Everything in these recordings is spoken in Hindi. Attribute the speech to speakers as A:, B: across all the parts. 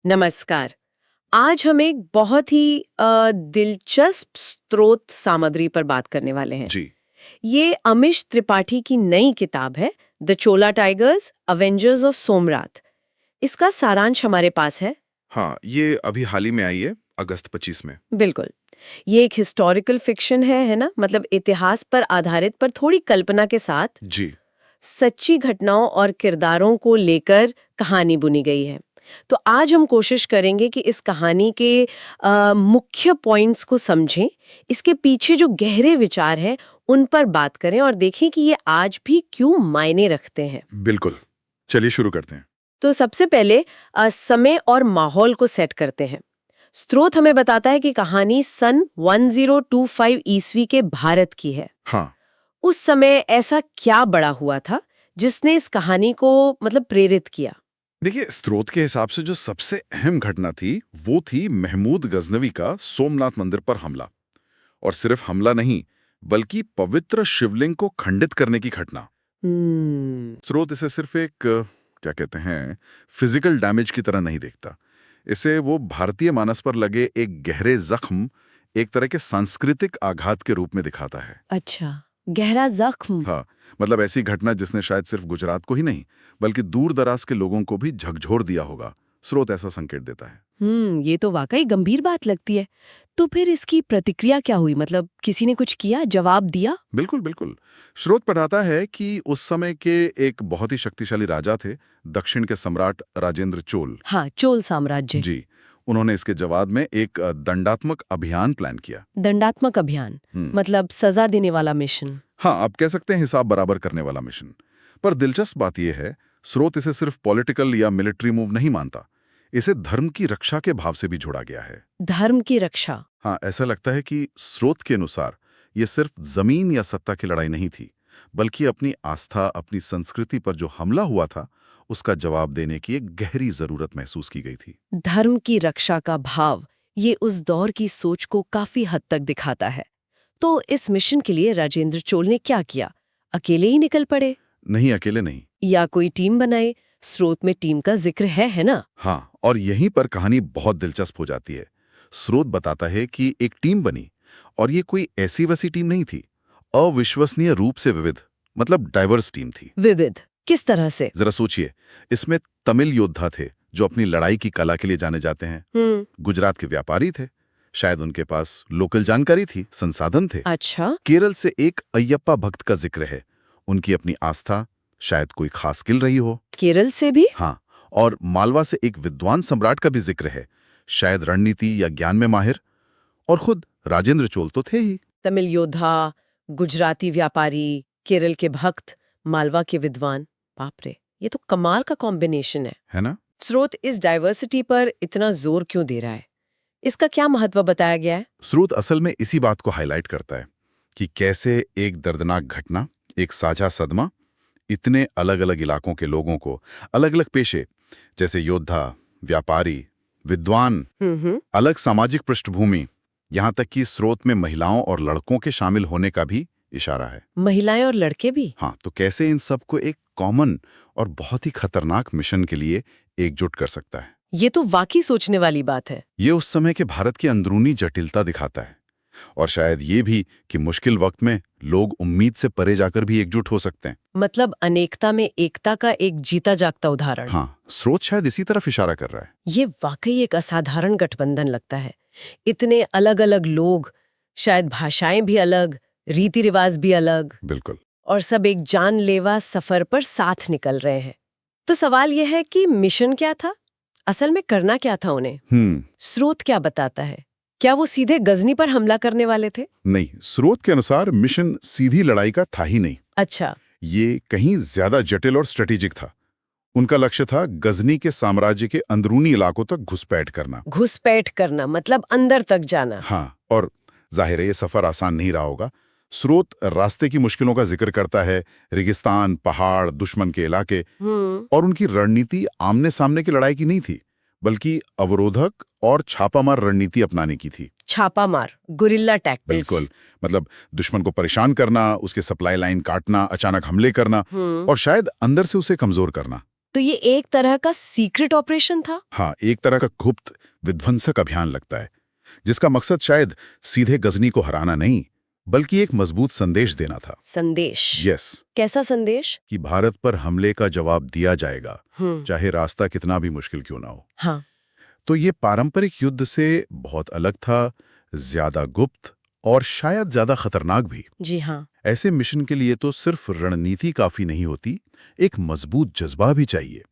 A: नमस्कार। आज हम एक बहुत ही दिलचस्प स्रोत सामग्री पर बात करने वाले हैं।
B: जी।
A: ये अमिश त्रिपाठी की नई किताब है, the Chola tigers avengers of Somnath. इसका सारांश हमारे पास है।
B: हाँ, ये अभी हाल ही में आई है, अगस्त 25 में।
A: बिल्कुल। ये एक हिस्टोरिकल फिक्शन है ना, मतलब इतिहास पर आधारित पर थोड़ी कल्पना के साथ
B: जी।
A: सच्ची घटनाओं और किरदारों को लेकर कहानी बुनी गई है। तो आज हम कोशिश करेंगे कि इस कहानी के मुख्य पॉइंट्स को समझें, इसके पीछे जो गहरे विचार हैं उन पर बात करें और देखें कि ये आज भी क्यों मायने रखते हैं।
B: बिल्कुल। चलिए शुरू करते हैं।
A: तो सबसे पहले समय और माहौल को सेट करते हैं। स्रोत हमें बताता है कि कहानी सन 1025 ईस्वी के भारत की है।
B: हाँ,
A: उस समय ऐसा क्या बड़ा हुआ था जिसने इस कहानी को मतलब प्रेरित किया?
B: देखिए स्रोत के हिसाब से जो सबसे अहम घटना थी, वो थी महमूद गजनवी का सोमनाथ मंदिर पर हमला। और सिर्फ हमला नहीं, बल्कि पवित्र शिवलिंग को खंडित करने की घटना। स्रोत इसे सिर्फ एक क्या कहते हैं, फिजिकल डैमेज की तरह नहीं देखता। इसे वो भारतीय मानस पर लगे एक गहरे जख्म, एक तरह के सांस्कृतिक आघात के रूप में दिखाता है।
A: अच्छा, गहरा जख्म।
B: हाँ, मतलब ऐसी घटना जिसने शायद सिर्फ गुजरात को ही नहीं, बल्कि दूर दराज के लोगों को भी झकझोर दिया होगा। स्रोत ऐसा संकेत देता है।
A: ये तो वाकई गंभीर बात लगती है। तो फिर इसकी प्रतिक्रिया क्या हुई? मतलब किसी ने कुछ किया, जवाब दिया?
B: बिल्कुल बिल्कुल। स्रोत बताता है कि उस समय के एक बहुत ही शक्तिशाली राजा थे, दक्षिण के सम्राट राजेंद्र चोल।
A: हाँ, चोल साम्राज्य।
B: जी। उन्होंने इसके जवाब में एक दंडात्मक अभियान प्लान किया।
A: दंडात्मक अभियान मतलब सजा देने वाला मिशन।
B: हाँ, आप कह सकते हैं हिसाब बराबर करने वाला मिशन। पर दिलचस्प बात यह है, स्रोत इसे सिर्फ पॉलिटिकल या मिलिट्री मूव नहीं मानता। इसे धर्म की रक्षा के भाव से भी जोड़ा गया है।
A: धर्म की रक्षा।
B: हाँ, ऐसा लगता है कि स्रोत के अनुसार ये सिर्फ जमीन या सत्ता की लड़ाई नहीं थी, बल्कि अपनी आस्था, अपनी संस्कृति पर जो हमला हुआ था, उसका जवाब देने की एक गहरी जरूरत महसूस की गई थी।
A: धर्म की रक्षा का भाव, ये उस दौर की सोच को काफी हद तक दिखाता है। तो इस मिशन के लिए राजेंद्र चोल ने क्या किया? अकेले ही निकल पड़े
B: नहीं, अकेले नहीं।
A: या कोई टीम बनाई? स्रोत में टीम का जिक्र है ना?
B: हाँ, और यहीं पर कहानी बहुत दिलचस्प हो जाती है। स्रोत बताता है कि एक टीम बनी, और ये कोई ऐसी वैसी टीम नहीं थी। अविश्वसनीय रूप से विविध, मतलब डाइवर्स टीम थी।
A: विविध किस तरह से?
B: जरा सोचिए, इसमें तमिल योद्धा थे जो अपनी लड़ाई की कला के लिए जाने जाते हैं। गुजरात के व्यापारी थे, शायद उनके पास लोकल जानकारी थी, संसाधन थे।
A: अच्छा।
B: केरल से एक अय्यप्पा भक्त का जिक्र है, उनकी अपनी आस्था, शायद कोई खास स्किल रही हो।
A: केरल से भी?
B: हाँ, और मालवा से एक विद्वान सम्राट का भी जिक्र है, शायद रणनीति या ज्ञान में माहिर। और खुद राजेंद्र चोल तो थे ही।
A: तमिल योद्धा, गुजराती व्यापारी, केरल के भक्त, मालवा के विद्वान। बाप रे, ये तो कमाल का कॉम्बिनेशन
B: है ना?
A: स्रोत इस डाइवर्सिटी पर इतना जोर क्यों दे रहा है? इसका क्या महत्व बताया गया है?
B: स्रोत असल में इसी बात को हाईलाइट करता है कि कैसे एक दर्दनाक घटना, एक साझा सदमा, इतने अलग अलग इलाकों के लोगों को, अलग अलग पेशे जैसे योद्धा, व्यापारी, विद्वान, अलग सामाजिक पृष्ठभूमि, यहाँ तक कि स्रोत में महिलाओं और लड़कों के शामिल होने का भी इशारा है।
A: महिलाएं और लड़के भी?
B: हाँ, तो कैसे इन सबको एक कॉमन और बहुत ही खतरनाक मिशन के लिए एकजुट कर सकता है।
A: ये तो वाकई सोचने वाली बात है।
B: ये उस समय के भारत की अंदरूनी जटिलता दिखाता है, और शायद ये भी कि मुश्किल वक्त में लोग उम्मीद से परे जाकर भी एकजुट हो सकते हैं।
A: मतलब अनेकता में एकता का एक जीता जागता उदाहरण।
B: हाँ, स्रोत शायद इसी तरफ इशारा कर रहा है।
A: ये वाकई एक असाधारण गठबंधन लगता है। इतने अलग अलग लोग, शायद भाषाएं भी अलग, रीति रिवाज भी अलग,
B: बिल्कुल।
A: और सब एक जानलेवा सफर पर साथ निकल रहे हैं। तो सवाल यह है कि मिशन क्या था? असल में करना क्या था उन्हें? स्रोत क्या बताता है? क्या वो सीधे गजनी पर हमला करने वाले थे?
B: नहीं, स्रोत के अनुसार मिशन सीधी लड़ाई का था ही नहीं।
A: अच्छा।
B: ये कहीं ज्यादा जटिल और स्ट्रेटेजिक था। उनका लक्ष्य था गजनी के साम्राज्य के अंदरूनी इलाकों तक घुसपैठ करना।
A: घुसपैठ करना मतलब अंदर तक जाना।
B: हाँ, और जाहिर है ये सफर आसान नहीं रहा होगा। स्रोत रास्ते की मुश्किलों का जिक्र करता है, रेगिस्तान, पहाड़, दुश्मन के इलाके। और उनकी रणनीति आमने सामने की लड़ाई की नहीं थी, बल्कि अवरोधक और छापामार रणनीति अपनाने की थी।
A: छापामार, गुरिल्ला टैक्टिक्स।
B: बिल्कुल, मतलब दुश्मन को परेशान करना, उसके सप्लाई लाइन काटना, अचानक हमले करना, और शायद अंदर से उसे कमजोर करना।
A: तो ये एक तरह का सीक्रेट ऑपरेशन था।
B: हाँ, एक तरह का गुप्त विध्वंसक अभियान लगता है, जिसका मकसद शायद सीधे गजनी को हराना नहीं, बल्कि एक मजबूत संदेश देना था।
A: संदेश?
B: यस,
A: कैसा संदेश?
B: कि भारत पर हमले का जवाब दिया जाएगा,
A: हम्म।
B: चाहे रास्ता कितना भी मुश्किल क्यों ना हो।
A: हाँ।
B: तो ये पारंपरिक युद्ध से बहुत अलग था, ज्यादा गुप्त और शायद ज्यादा खतरनाक भी।
A: जी हाँ।
B: ऐसे मिशन के लिए तो सिर्फ रणनीति काफी नहीं होती, एक मजबूत जज्बा भी चाहिए।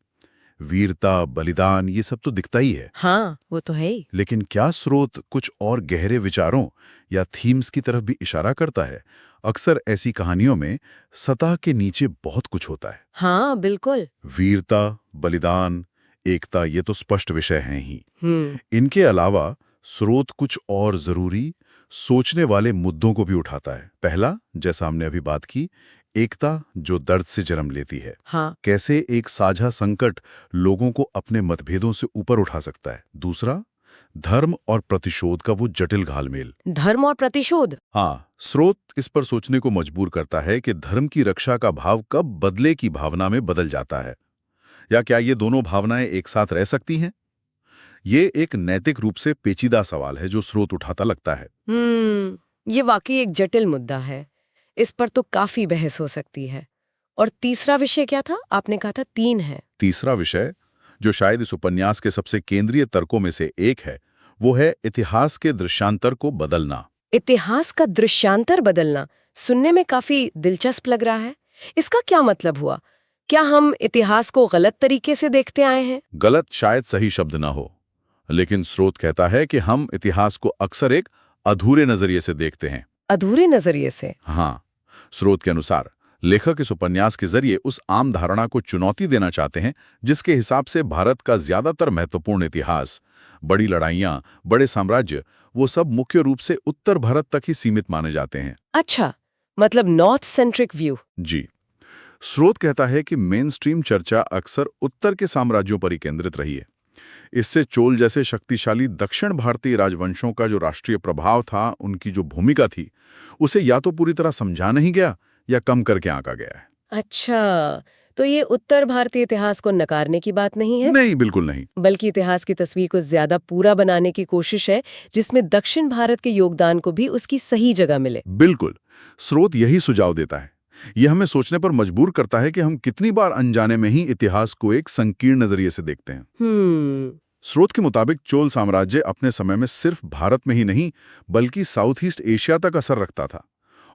B: वीरता, बलिदान, ये सब तो दिखता ही है।
A: हाँ, वो तो है ही।
B: लेकिन क्या स्रोत कुछ और गहरे विचारों या थीम्स की तरफ भी इशारा करता है? अक्सर ऐसी कहानियों में सतह के नीचे बहुत कुछ होता है।
A: हाँ, बिल्कुल।
B: वीरता, बलिदान, एकता, ये तो स्पष्ट विषय हैं ही।
A: हम्म।
B: इनके अलावा स्रोत कुछ और जरूरी, सोचने वाले मुद्दों को भी उठाता है। पहला, जैसा हमने अभी बात की, एकता जो दर्द से जन्म लेती है।
A: हाँ।
B: कैसे एक साझा संकट लोगों को अपने मतभेदों से ऊपर उठा सकता है। दूसरा, धर्म और प्रतिशोध का वो जटिल घालमेल।
A: धर्म और प्रतिशोध?
B: हाँ, स्रोत इस पर सोचने को मजबूर करता है कि धर्म की रक्षा का भाव कब बदले की भावना में बदल जाता है, या क्या ये दोनों भावनाएं एक साथ रह सकती हैं? ये एक नैतिक रूप से पेचीदा सवाल है जो स्रोत उठाता लगता है।
A: ये वाकई एक जटिल मुद्दा है। इस पर तो काफी बहस हो सकती है। और तीसरा विषय क्या था? आपने कहा था 3 है।
B: तीसरा विषय, जो शायद इस उपन्यास के सबसे केंद्रीय तर्कों में से एक है, वो है इतिहास के दृश्यांतर को बदलना।
A: इतिहास का दृश्यांतर बदलना सुनने में काफी दिलचस्प लग रहा है। इसका क्या मतलब हुआ? क्या हम इतिहास को गलत तरीके से देखते आए हैं?
B: गलत शायद सही शब्द ना हो, लेकिन स्रोत कहता है कि हम इतिहास को अक्सर एक अधूरे नजरिए से देखते हैं।
A: अधूरे नजरिए से?
B: हाँ, स्रोत के अनुसार लेखक इस उपन्यास के जरिए उस आम धारणा को चुनौती देना चाहते हैं जिसके हिसाब से भारत का ज्यादातर महत्वपूर्ण इतिहास, बड़ी लड़ाइयां, बड़े साम्राज्य, वो सब मुख्य रूप से उत्तर भारत तक ही सीमित माने जाते हैं।
A: अच्छा, मतलब नॉर्थ सेंट्रिक व्यू।
B: जी, स्रोत कहता है कि मेन स्ट्रीम चर्चा अक्सर उत्तर के साम्राज्यों पर ही केंद्रित रही है। इससे चोल जैसे शक्तिशाली दक्षिण भारतीय राजवंशों का जो राष्ट्रीय प्रभाव था, उनकी जो भूमिका थी, उसे या तो पूरी तरह समझा नहीं गया या कम करके आंका गया है।
A: अच्छा, तो ये उत्तर भारतीय इतिहास को नकारने की बात नहीं है?
B: नहीं, बिल्कुल नहीं।
A: बल्कि इतिहास की तस्वीर को ज्यादा पूरा बनाने की कोशिश है, जिसमें दक्षिण भारत के योगदान को भी उसकी सही जगह मिले।
B: बिल्कुल, स्रोत यही सुझाव देता है। यह हमें सोचने पर मजबूर करता है कि हम कितनी बार अनजाने में ही इतिहास को एक संकीर्ण नजरिए से देखते हैं। स्रोत के मुताबिक चोल साम्राज्य अपने समय में सिर्फ भारत में ही नहीं, बल्कि साउथ ईस्ट एशिया तक असर रखता था,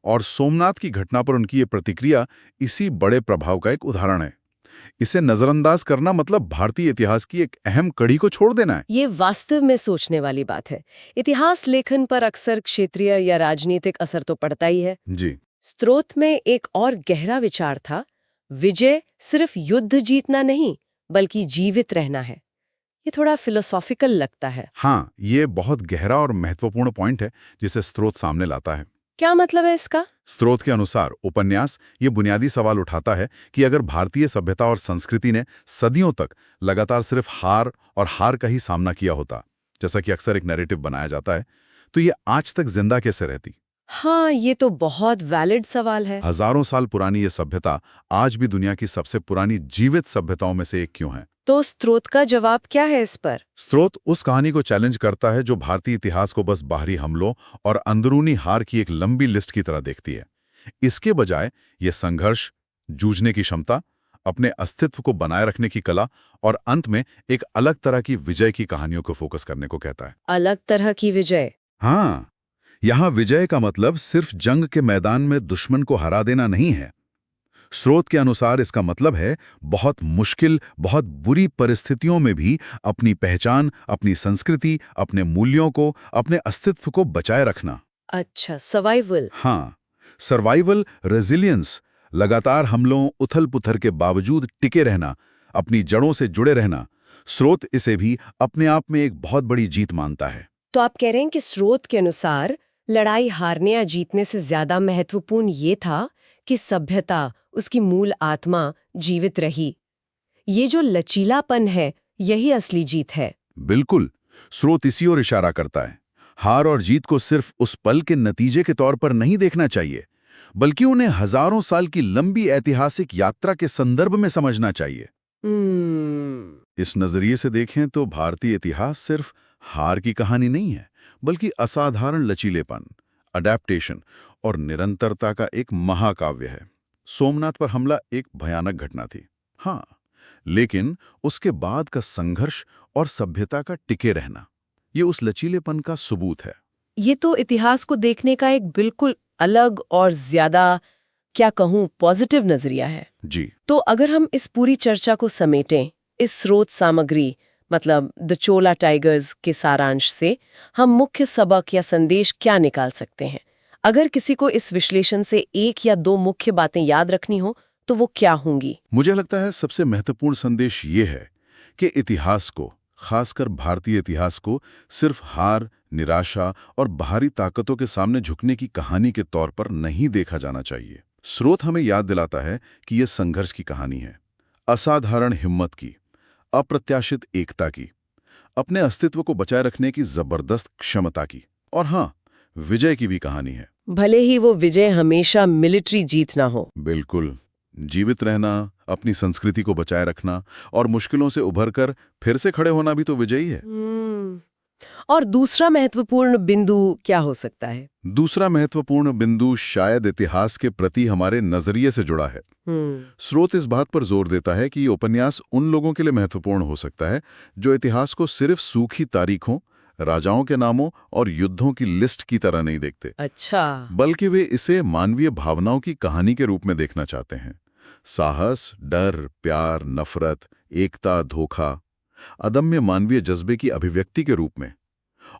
B: और सोमनाथ की घटना पर उनकी ये प्रतिक्रिया इसी बड़े प्रभाव का एक उदाहरण है। इसे नजरअंदाज करना मतलब भारतीय इतिहास की एक अहम कड़ी को छोड़ देना है।
A: ये वास्तव में सोचने वाली बात है। इतिहास लेखन पर अक्सर क्षेत्रीय या राजनीतिक असर तो पड़ता ही है।
B: जी,
A: स्रोत में एक और गहरा विचार था, विजय सिर्फ युद्ध जीतना नहीं, बल्कि जीवित रहना है। ये थोड़ा फिलोसॉफिकल लगता है।
B: हाँ, ये बहुत गहरा और महत्वपूर्ण पॉइंट है जिसे स्रोत सामने लाता है।
A: क्या मतलब है इसका?
B: स्रोत के अनुसार उपन्यास ये बुनियादी सवाल उठाता है कि अगर भारतीय सभ्यता और संस्कृति ने सदियों तक लगातार सिर्फ हार और हार का ही सामना किया होता, जैसा कि अक्सर एक नैरेटिव बनाया जाता है, तो ये आज तक जिंदा कैसे रहती?
A: हाँ, ये तो बहुत वैलिड सवाल है।
B: हजारों साल पुरानी ये सभ्यता आज भी दुनिया की सबसे पुरानी जीवित सभ्यताओं में से एक क्यों है?
A: तो स्रोत का जवाब क्या है इस पर?
B: स्रोत उस कहानी को चैलेंज करता है जो भारतीय इतिहास को बस बाहरी हमलों और अंदरूनी हार की एक लंबी लिस्ट की तरह देखती है। इसके बजाय ये संघर्ष, जूझने की क्षमता, अपने अस्तित्व को बनाए रखने की कला और अंत में एक अलग तरह की विजय की कहानियों को फोकस करने को कहता है।
A: अलग तरह की विजय?
B: हाँ, यहाँ विजय का मतलब सिर्फ जंग के मैदान में दुश्मन को हरा देना नहीं है। स्रोत के अनुसार इसका मतलब है बहुत मुश्किल, बहुत बुरी परिस्थितियों में भी अपनी पहचान, अपनी संस्कृति, अपने मूल्यों को, अपने अस्तित्व को बचाए रखना।
A: अच्छा, सर्वाइवल।
B: हाँ, सर्वाइवल, रेजिलियंस, लगातार हमलों, उथल-पुथल के बावजूद टिके रहना, अपनी जड़ों से जुड़े रहना। स्रोत इसे भी अपने आप में एक बहुत बड़ी जीत मानता है।
A: तो आप कह रहे हैं कि स्रोत के अनुसार लड़ाई हारने या जीतने से ज्यादा महत्वपूर्ण ये था कि सभ्यता, उसकी मूल आत्मा जीवित रही। ये जो लचीलापन है, यही असली जीत है।
B: बिल्कुल, स्रोत इसी ओर इशारा करता है। हार और जीत को सिर्फ उस पल के नतीजे के तौर पर नहीं देखना चाहिए, बल्कि उन्हें हजारों साल की लंबी ऐतिहासिक यात्रा के संदर्भ में समझना चाहिए। इस नजरिए से देखें तो भारतीय इतिहास सिर्फ हार की कहानी नहीं है, बल्कि असाधारण लचीलेपन, अडेप्टेशन और निरंतरता का एक महाकाव्य है। सोमनाथ पर हमला एक भयानक घटना थी, हाँ, लेकिन उसके बाद का संघर्ष और सभ्यता का टिके रहना, ये उस लचीलेपन का सबूत है।
A: ये तो इतिहास को देखने का एक बिल्कुल अलग और ज्यादा, क्या कहूँ, पॉजिटिव नजरिया है।
B: जी।
A: तो अगर हम इस पूरी चर्चा को समेटें, इस स्रोत सामग्री मतलब द चोला टाइगर्स के सारांश से हम मुख्य सबक या संदेश क्या निकाल सकते हैं? अगर किसी को इस विश्लेषण से एक या दो मुख्य बातें याद रखनी हो तो वो क्या होंगी?
B: मुझे लगता है सबसे महत्वपूर्ण संदेश ये है कि इतिहास को, खासकर भारतीय इतिहास को, सिर्फ हार, निराशा और बाहरी ताकतों के सामने झुकने की कहानी के तौर पर नहीं देखा जाना चाहिए। स्रोत हमें याद दिलाता है कि यह संघर्ष की कहानी है, असाधारण हिम्मत की, अप्रत्याशित एकता की, अपने अस्तित्व को बचाए रखने की जबरदस्त क्षमता की, और हाँ, विजय की भी कहानी है।
A: भले ही वो विजय हमेशा मिलिट्री जीत ना हो।
B: बिल्कुल। जीवित रहना, अपनी संस्कृति को बचाए रखना और मुश्किलों से उभरकर फिर से खड़े होना भी तो विजयी है।
A: और दूसरा महत्वपूर्ण बिंदु क्या हो सकता है?
B: दूसरा महत्वपूर्ण बिंदु शायद इतिहास के प्रति हमारे नजरिए से जुड़ा है। स्रोत इस बात पर जोर देता है कि ये उपन्यास उन लोगों के लिए महत्वपूर्ण हो सकता है जो इतिहास को सिर्फ सूखी तारीखों, राजाओं के नामों और युद्धों की लिस्ट की तरह नहीं देखते।
A: अच्छा।
B: बल्कि वे इसे मानवीय भावनाओं की कहानी के रूप में देखना चाहते हैं। साहस, डर, प्यार, नफरत, एकता, धोखा, अदम्य मानवीय जज्बे की अभिव्यक्ति के रूप में,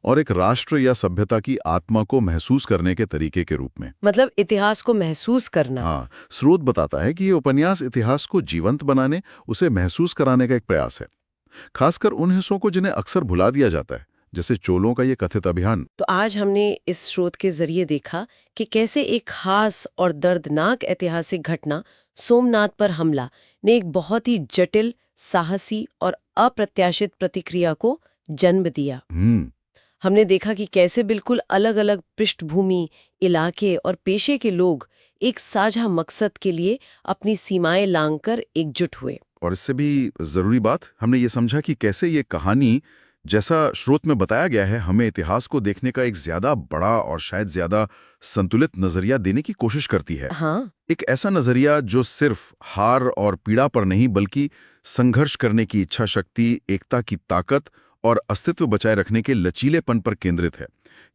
B: और एक राष्ट्र या सभ्यता की आत्मा को महसूस करने के तरीके के रूप में।
A: मतलब इतिहास को महसूस करना।
B: हाँ, स्रोत बताता है कि ये उपन्यास इतिहास को जीवंत बनाने, उसे महसूस कराने का एक प्रयास है, खासकर उन हिस्सों को जिन्हें अक्सर भुला दिया जाता है, जैसे चोलों का ये कथित अभियान।
A: तो आज हमने इस स्रोत के जरिए देखा कि कैसे एक खास और दर्दनाक ऐतिहासिक घटना, सोमनाथ पर हमला, ने एक बहुत ही जटिल, साहसी और अप्रत्याशित प्रतिक्रिया को जन्म दिया। हमने देखा कि कैसे बिल्कुल अलग-अलग पृष्ठभूमि, इलाके और पेशे के लोग एक साझा मकसद के लिए अपनी सीमाएं लांघकर एकजुट हुए।
B: और इससे भी जरूरी बात, हमने ये समझा कि कैसे ये कहानी, जैसा स्रोत में बताया गया है, हमें इतिहास को देखने का एक ज्यादा बड़ा और शायद ज्यादा संतुलित नजरिया देने की कोशिश करती है।
A: हाँ।
B: एक ऐसा नजरिया जो सिर्फ हार और पीड़ा पर नहीं, बल्कि संघर्ष करने की इच्छा शक्ति, एकता की ताकत और अस्तित्व बचाए रखने के लचीलेपन पर केंद्रित है।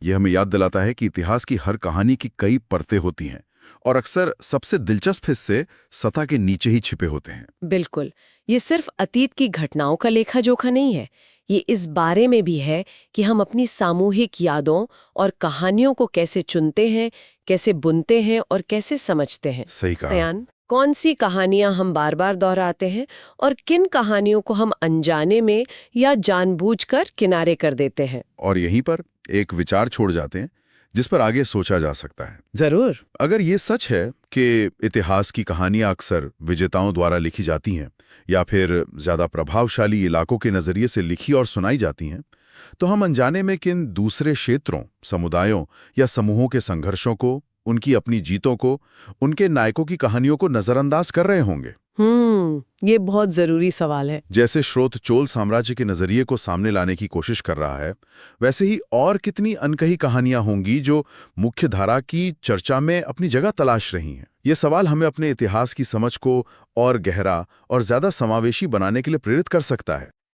B: यह हमें याद दिलाता है कि इतिहास की हर कहानी की कई परतें होती हैं और अक्सर सबसे दिलचस्प हिस्से सतह के नीचे ही छिपे होते हैं।
A: बिल्कुल, ये सिर्फ अतीत की घटनाओं का लेखा जोखा नहीं है, ये इस बारे में भी है कि हम अपनी सामूहिक यादों और कहानियों को कैसे चुनते हैं, कैसे बुनते हैं और कैसे समझते हैं।
B: सही कहा।
A: अयान, कौन सी कहानियां हम बार बार दोहराते हैं और किन कहानियों को हम अनजाने में या जानबूझकर किनारे कर देते हैं?
B: और यहीं पर एक विचार छोड़ जाते हैं जिस पर आगे सोचा जा सकता है।
A: जरूर।
B: अगर ये सच है कि इतिहास की कहानियां अक्सर विजेताओं द्वारा लिखी जाती हैं या फिर ज्यादा प्रभावशाली इलाकों के नजरिए से लिखी और सुनाई जाती हैं, तो हम अनजाने में किन दूसरे क्षेत्रों, समुदायों या समूहों के संघर्षों को, उनकी अपनी जीतों को, उनके नायकों की कहानियों को नजरअंदाज कर रहे होंगे?
A: ये बहुत जरूरी सवाल है।
B: जैसे स्रोत चोल साम्राज्य के नजरिए को सामने लाने की कोशिश कर रहा है, वैसे ही और कितनी अनकही कहानियां होंगी जो मुख्य धारा की चर्चा में अपनी जगह तलाश रही हैं। ये सवाल हमें अपने इतिहास की समझ को और गहरा और ज्यादा समावेशी बनाने के लिए प्रेरित कर सकता है।